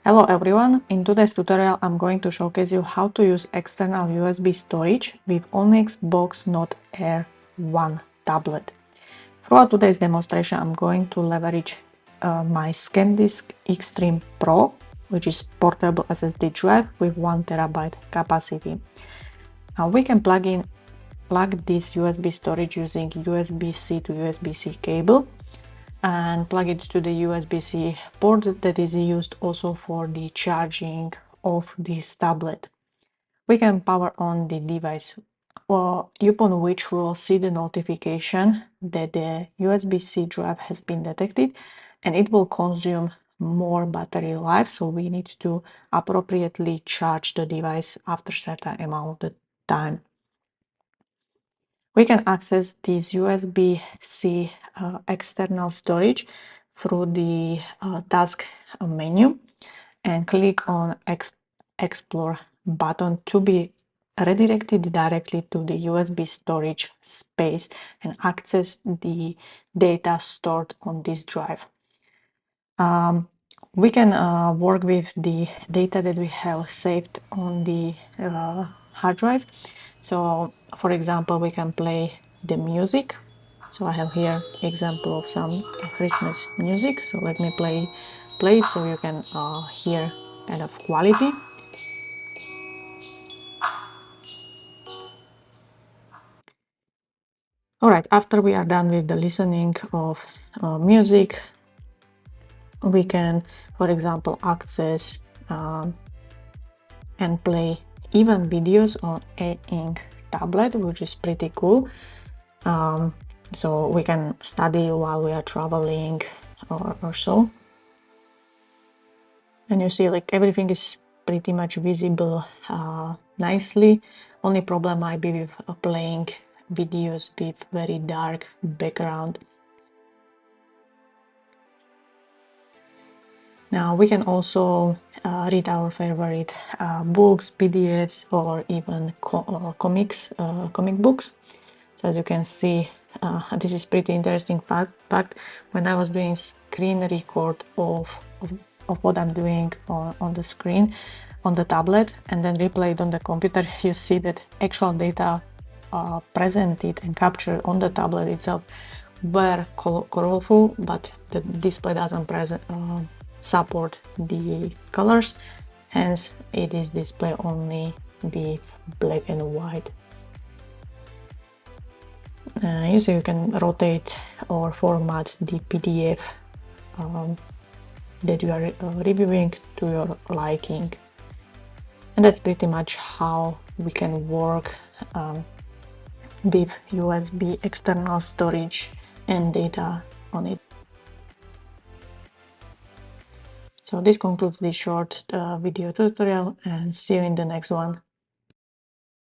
Hello everyone, in today's tutorial I'm going to showcase you how to use external USB storage with Onyx Boox Note Air 1 tablet. Throughout today's demonstration I'm going to leverage my ScanDisk Extreme Pro, which is portable SSD drive with 1 TB capacity. Now we can plug this USB storage using USB-C to USB-C cable and plug it to the USB-C port that is used also for the charging of this tablet. We can power on the device, upon which we will see the notification that the USB-C drive has been detected and it will consume more battery life, so we need to appropriately charge the device after a certain amount of time. We can access this USB-C external storage through the task menu and click on Explore button to be redirected directly to the USB storage space and access the data stored on this drive. We can work with the data that we have saved on the hard drive. So, for example, we can play the music. So I have here example of some Christmas music. So let me play it so you can hear kind of quality. All right, after we are done with the listening of music, we can, for example, access and play even videos on e-ink tablet, which is pretty cool. So we can study while we are traveling or so. And you see, like, everything is pretty much visible nicely. Only problem might be with playing videos with very dark background. Now we can also read our favorite books, PDFs, or even comic books. So as you can see, this is pretty interesting fact. When I was doing screen record of what I'm doing on the screen, on the tablet, and then replayed on the computer, you see that actual data presented and captured on the tablet itself were colorful, but the display doesn't support the colors, hence it is displayed only with black and white. You see, you can rotate or format the PDF that you are reviewing to your liking, and that's pretty much how we can work with USB external storage and data on it. So this concludes this short video tutorial, and see you in the next one.